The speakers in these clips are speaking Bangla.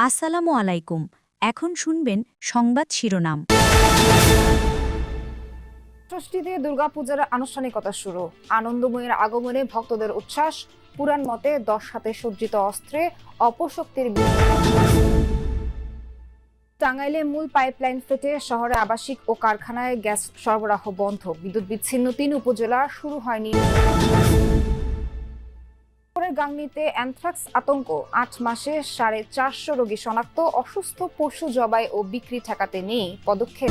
আসসালামু আলাইকুম। এখন শুনবেন সংবাদ শিরোনাম। ষষ্ঠীতে দুর্গাপূজার আনুষ্ঠানিকতা শুরু। আনন্দময়ের আগমনে ভক্তদের উচ্ছ্বাস। পুরাণ মতে 10 হাতে সজ্জিত অস্ত্রে অপশক্তির টাঙ্গাইলে মূল পাইপলাইন ফেটে শহরে আবাসিক ও কারখানায় গ্যাস সরবরাহ বন্ধ। বিদ্যুৎ বিচ্ছিন্ন 3 উপজেলা, শুরু হয়নি। গাংনীতে অ্যানথ্রাক্স আতঙ্ক, 8 মাসে 450 রোগী শনাক্ত। অসুস্থ পশু জবাই ও বিক্রি ঠেকাতে নেই পদক্ষেপ।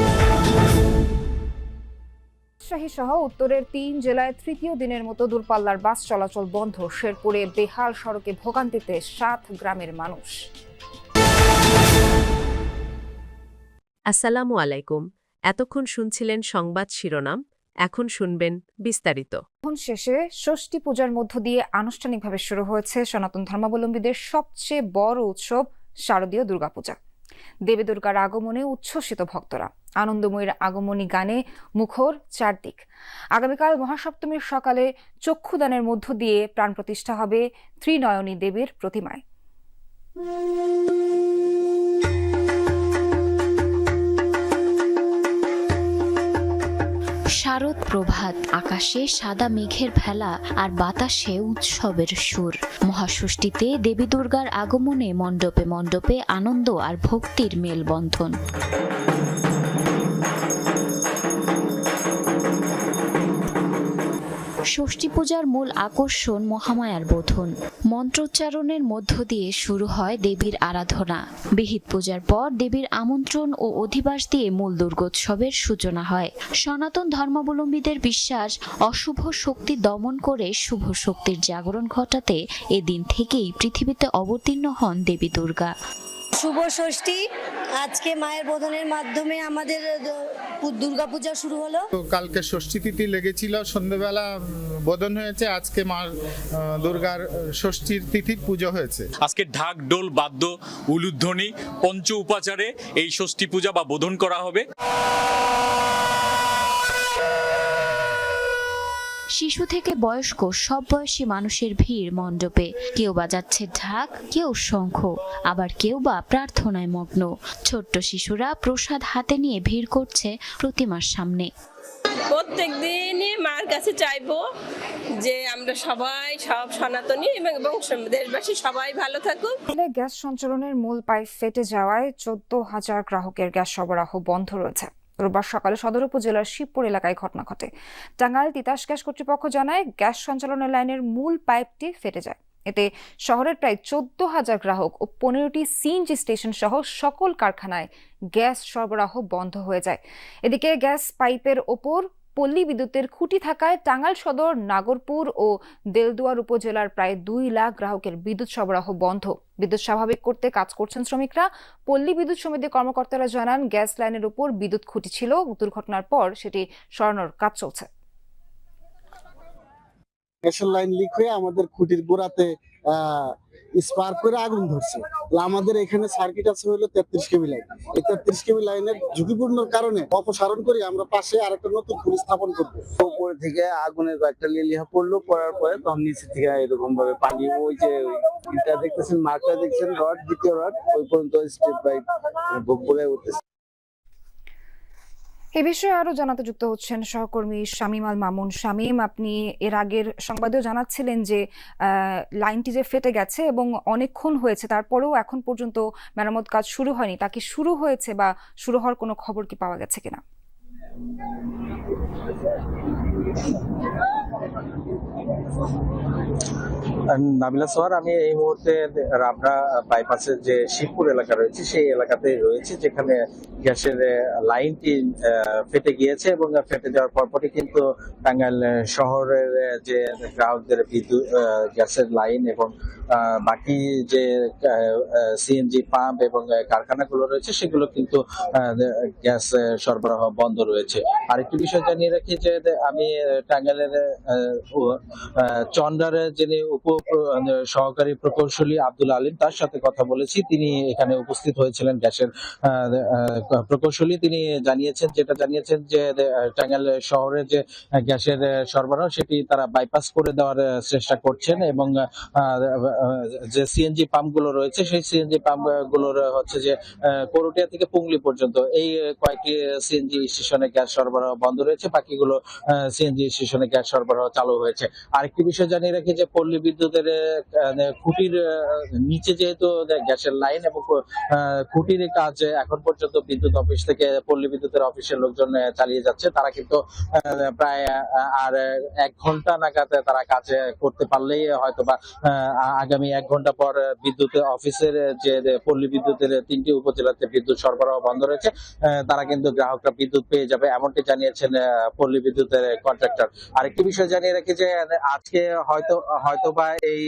রাজশাহী সহ উত্তরের 3 জেলায় তৃতীয় দিনের মতো দূরপাল্লার বাস চলাচল বন্ধ। শেরপুরে বেহাল সড়কে ভোগান্তিতে 7 গ্রামের মানুষ। আসসালামু আলাইকুম। এতক্ষণ শুনছিলেন সংবাদ শিরোনাম, এখন শুনবেন বিস্তারিত। এখন শেষে ষষ্ঠী পূজার মধ্য দিয়ে আনুষ্ঠানিকভাবে শুরু হয়েছে সনাতন ধর্মাবলম্বীদের সবচেয়ে বড় উৎসব শারদীয় দুর্গাপূজা। দেবী দুর্গার আগমনে উচ্ছ্বসিত ভক্তরা। আনন্দময়ীর আগমনী গানে মুখর চারদিক। আগামীকাল মহাসপ্তমীর সকালে চক্ষুদানের মধ্য দিয়ে প্রাণ প্রতিষ্ঠা হবে ত্রিনয়নী দেবীর প্রতিমায়। শারদ প্রভাত, আকাশে সাদা মেঘের ভেলা আর বাতাসে উৎসবের সুর। মহাষষ্ঠীতে দেবী দুর্গার আগমনে মণ্ডপে মণ্ডপে আনন্দ আর ভক্তির মেলবন্ধন। ষষ্ঠী পূজার মূল আকর্ষণ মহামায়ার বোধন। মন্ত্রোচ্চারণের মধ্য দিয়ে শুরু হয় দেবীর আরাধনা। বিহিত পূজার পর দেবীর আমন্ত্রণ ও অধিবাস দিয়ে মূল দুর্গোৎসবের সূচনা হয়। সনাতন ধর্মাবলম্বীদের বিশ্বাস, অশুভ শক্তি দমন করে শুভ শক্তির জাগরণ ঘটাতে এদিন থেকেই পৃথিবীতে অবতীর্ণ হন দেবী দুর্গা। শুভ ষষ্ঠী, আজকে মায়ের বোধনের মাধ্যমে আমাদের দুর্গাপূজা শুরু হলো। কালকে ষষ্ঠী তিথি লেগেছিল, সন্ধ্যেবেলা বোধন হয়েছে। আজকে মা দুর্গার ষষ্ঠীর তিথির পুজো হয়েছে। আজকে ঢাক, ডোল, বাদ্য, উলুধ্বনি, পঞ্চ উপাচারে এই ষষ্ঠী পূজা বা বোধন করা হবে। শিশু থেকে বয়স্ক সব বয়সী মানুষের ভিড় মণ্ডপে। কেউ বাজাচ্ছে ঢাক, কেউ শঙ্খ, আবার কেউ বা প্রার্থনায় মগ্ন। ছোট্ট শিশুরা প্রসাদ হাতে নিয়ে ভিড় করছে প্রতিমার সামনে। প্রত্যেক দিনই মার কাছে চাইবো যে আমরা সবাই, সব সনাতনী এবং দেশবাসী সবাই ভালো থাকুক। গ্যাস সঞ্চালনের মূল পাইপ ফেটে যাওয়ায় 14,000 গ্রাহকের গ্যাস সরবরাহ বন্ধ রয়েছে। রোববার সকালে সদর উপজেলার শিবপুর এলাকায় ঘটনা ঘটে। টাঙ্গাইল তিতাস গ্যাস কর্তৃপক্ষ জানায়, গ্যাস সঞ্চালনের লাইনের মূল পাইপটি ফেটে যায়। এতে শহরের প্রায় 14,000 গ্রাহক ও 15টি সিএনজি স্টেশন সহ সকল কারখানায় গ্যাস সরবরাহ বন্ধ হয়ে যায়। এদিকে গ্যাস পাইপের ওপর পল্লী বিদ্যুতের খুঁটি থাকায় টাঙ্গাইল সদর, নাগরপুর ও দেলদুয়ার উপজেলার প্রায় 2 লাখ গ্রাহকের বিদ্যুৎ সরবরাহ বন্ধ। বিদ্যুৎ স্বাভাবিক করতে কাজ করছেন শ্রমিকরা। পল্লী বিদ্যুৎ সমিতির কর্মকর্তারা জানান, গ্যাস লাইনের উপর বিদ্যুৎ খুঁটি ছিল। দুর্ঘটনার পর সেটি সরানোর কাজ চলছে। গ্যাসের লাইন লিক হয়ে আমাদের খুঁটির গোড়াতে স্পার্ক করে আগুন ধরছে। আমাদের এখানে সার্কিট আছে হলো 33 কেবি লাইন। এই 33 কেবি লাইনের ঝুঁকিপূর্ণর কারণে অপসারণ করে আমরা পাশে আরেকটা নতুন খুঁটি স্থাপন করবো। উপরে থেকে আগুনের কয়েকটা লিলিহা পড়লো, পড়ার পরে তখন নিচে থেকে এরকম ভাবে পানি, ওই যে এটা দেখতেছেন, মার্কটা দেখছেন, রড, দ্বিতীয় রড, ওই পর্যন্ত স্টেপ বাই বলে উঠতেছে। এ বিষয়ে আরো জানাতে যুক্ত হচ্ছেন সহকর্মী শামীম আল মামুন। শামীম, আপনি এর আগের সংবাদেও জানাচ্ছিলেন যে লাইনটি যে ফেটে গেছে এবং অনেকক্ষণ হয়েছে, তারপরেও এখন পর্যন্ত মেরামত কাজ শুরু হয়নি। তা কি শুরু হয়েছে বা শুরু হওয়ার কোনো খবর কি পাওয়া গেছে কিনা? নাবিলা সোহার, আমি এই মুহূর্তে রাবড়া বাইপাসের যে শিবপুর এলাকা রয়েছে সেই এলাকাতে রয়েছে, যেখানে গ্যাসের লাইনটি ফেটে গিয়েছে এবং ফেটে যাওয়ার পরপরই কিন্তু টাঙ্গাইল শহরের যে গ্রাহকদের বিদ্যুৎ গ্যাসের লাইন এবং বাকি যে সিএনজি পাম্প এবং কারখানাগুলো রয়েছে সেগুলো কিন্তু গ্যাস সরবরাহ বন্ধ রয়েছে। আরেকটি বিষয় জানিয়ে রাখি যে আমি টাঙ্গাইলের চন্দ্রার যিনি উপ সহকারী প্রকৌশলী আব্দুল আলিম, তার সাথে কথা বলেছি। তিনি এখানে উপস্থিত হয়েছিলেন গ্যাসের প্রকৌশলী। তিনি যেটা জানিয়েছেন যে টাঙ্গাইল শহরে যে গ্যাসের সরবরাহ সেটি তারা বাইপাস করে দেওয়ার চেষ্টা করছেন এবং যে সিএনজি পাম্পগুলো রয়েছে সেই সিএনজি পাম্পগুলোর হচ্ছে যে করটিয়া থেকে পুংলি পর্যন্ত এই কয়েকটি সিএনজি স্টেশনে গ্যাস সরবরাহ বন্ধ রয়েছে, বাকিগুলো সিএনজি স্টেশনে গ্যাস সরবরাহ চালু হয়েছে। আরেকটি বিষয় জানিয়ে রাখি যে পল্লী বিদ্যুতের খুঁটির নিচে যেহেতু গ্যাসের লাইন এবং খুঁটির কাজ এখন পর্যন্ত বিদ্যুৎ অফিস থেকে পল্লী বিদ্যুতের অফিসের লোকজন চালিয়ে যাচ্ছে। তারা কিন্তু প্রায় আর 1 ঘন্টা নাগাদ তারা কাজ করতে পারলেই হয়তোবা আগামী 1 ঘন্টা পর বিদ্যুৎ অফিসের যে পল্লী বিদ্যুতের 3টি উপজেলাতে বিদ্যুৎ সরবরাহ বন্ধ রয়েছে, তারা কিন্তু গ্রাহকরা বিদ্যুৎ পেয়ে যাবে, এমনটি জানিয়েছেন পল্লী বিদ্যুতের কন্ট্রাক্টর। আরেকটি বিষয় জানিয়ে রাখি যে আজকে হয়তোবা এই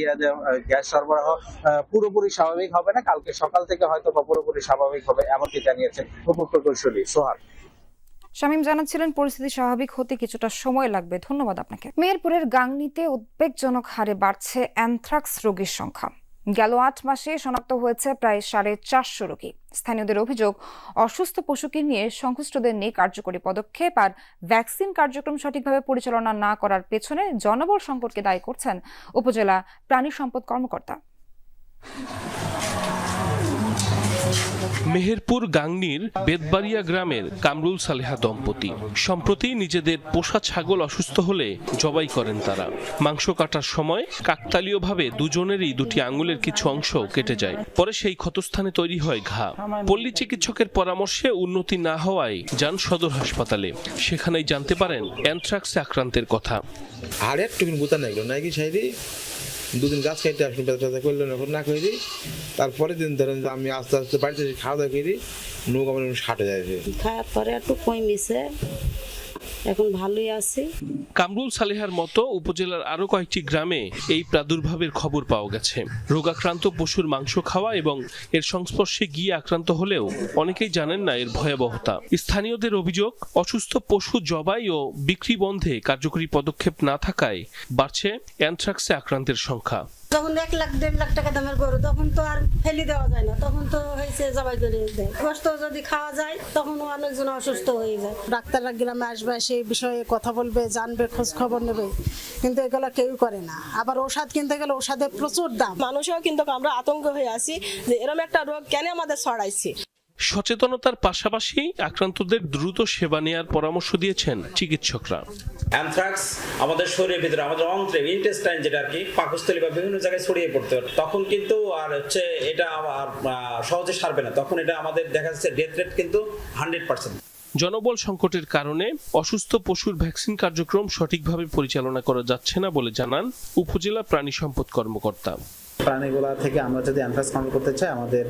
গ্যাস সরবরাহ পুরোপুরি স্বাভাবিক হবে না, কালকে সকাল থেকে হয়তোবা পুরোপুরি স্বাভাবিক হবে, এমনটি জানিয়েছেন উপপ্রকৌশলী সোহাগ। শামীম জানাচ্ছিলেন পরিস্থিতি স্বাভাবিক হতে কিছুটা সময় লাগবে। ধন্যবাদ আপনাকে। মেহেরপুরের গাংনীতে উদ্বেগজনক হারে বাড়ছে অ্যানথ্রাক্স রোগীর সংখ্যা। গেল 8 মাসে শনাক্ত হয়েছে প্রায় 450 রোগী। স্থানীয়দের অভিযোগ, অসুস্থ পশুকে নিয়ে সংশ্লিষ্টদের নিয়ে কার্যকরী পদক্ষেপ আর ভ্যাকসিন কার্যক্রম সঠিকভাবে পরিচালনা না করার পেছনে জনবল সংকটকে দায়ী করছেন উপজেলা প্রাণী সম্পদ কর্মকর্তা। মেহেরপুর গাংনীর বেদবাড়িয়া গ্রামের কামরুল সালেহা দম্পতি সম্প্রতি নিজেদের পোষা ছাগল অসুস্থ হলে জবাই করেন তারা। মাংস কাটার সময় কাকতালীয়ভাবে দুজনেরই 2টি আঙুলের কিছু অংশ কেটে যায়। পরে সেই ক্ষতস্থানে তৈরি হয় ঘা। পল্লী চিকিৎসকের পরামর্শে উন্নতি না হওয়ায় যান সদর হাসপাতালে। সেখানেই জানতে পারেন অ্যানথ্রাক্সে আক্রান্তের কথা। আর একটু গুতা নাইলো নাকি সাইডে 2 দিন গাছ খাইতে আসলে ব্যথা করলো না করি। তারপরে দিন ধরেন আমি আস্তে আস্তে বাড়িতে খাওয়া দাওয়া করি, নৌকা মানে হাঁটে যায়, খাওয়ার পরে একটু কমিছে, এখন ভালোই আছি। কামরুল সালেহার মতো উপজেলার আরো কয়েকটি গ্রামে এই প্রাদুর্ভাবের খবর পাওয়া গেছে। রোগাক্রান্ত পশুর মাংস খাওয়া এবং এর সংস্পর্শে গিয়ে আক্রান্ত হলেও অনেকেই জানেন না এর ভয়াবহতা। স্থানীয়দের অভিযোগ, অসুস্থ পশু জবাই ও বিক্রি বন্ধে কার্যকরী পদক্ষেপ না থাকায় বাড়ছে অ্যানথ্রাক্সে আক্রান্তের সংখ্যা। যখন 1 লাখ 1.5 লাখ টাকা দামের গরু, তখন তো আর ফেলে দেওয়া যায় না, তখন তো হয়েছে জবাই করে দেয়। কষ্ট যদি খাওয়া যায় তখন অনেকজন অসুস্থ হয়ে যায়। ডাক্তাররা গ্রামে আসবে, সেই বিষয়ে কথা বলবে, জানবে, খোঁজ খবর নেবে, কিন্তু এগুলো কেউ করে না। আবার ওষুধ কিনতে গেলে ওষুধের প্রচুর দাম। মানুষও কিন্তু আমরা আতঙ্ক হয়ে আছি যে এরকম একটা রোগ কেন আমাদের ছড়াইছে। সচেতনতার পাশাপাশি আক্রান্তদের দ্রুত সেবা নেওয়ার পরামর্শ দিয়েছেন চিকিৎসকরা। অ্যানথ্রাক্স আমাদের শরীরের ভিতরে, আমাদের অন্ত্রে, ইন্টেস্টাইন যেটা আর কি, পাকস্থলী বা বিভিন্ন জায়গায় ছড়িয়ে পড়তে পারে। তখন কিন্তু আর এটা সহজে সারবে না, তখন এটা আমাদের দেখা যাচ্ছে ডেথ রেট কিন্তু 100%। জনবল সংকটের কারণে অসুস্থ পশুর ভ্যাকসিন কার্যক্রম সঠিকভাবে পরিচালনা করা যাচ্ছে না বলে জানান উপজেলা প্রাণী সম্পদ কর্মকর্তা। প্রাণীগুলা থেকে আমরা যদি অ্যানথ্রাক্স কন্ট্রোল করতে চাই, আমাদের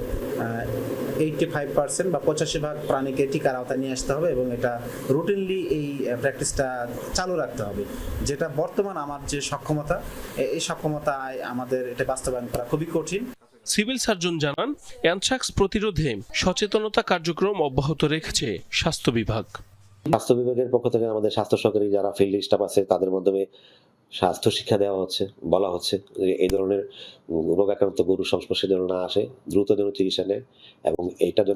85% বা 85% প্রাণীকে টিকার আওতায় নিয়ে আসতে হবে এবং এটা রুটিনলি এই প্র্যাকটিসটা চালু রাখতে হবে। যেটা বর্তমান আমার যে সক্ষমতা, এই সক্ষমতায় আমাদের এটা বাস্তবায়ন করা খুবই কঠিন। সিভিল সার্জন জানান, অ্যানথ্রাক্স প্রতিরোধে সচেতনতা কার্যক্রম অব্যাহত রেখেছে স্বাস্থ্য বিভাগ। স্বাস্থ্য বিভাগের পক্ষ থেকে আমাদের স্বাস্থ্য সহকারী যারা ফিল্ড স্টাফ আছে তাদের মাধ্যমে স্বাস্থ্য শিক্ষা দেওয়া হচ্ছে, বলা হচ্ছে এই ধরনের রোগাক্রান্ত গরুর সংস্পর্শে যেন না আসে, দ্রুত যেন চিকিৎসা নেয় এবং এইটা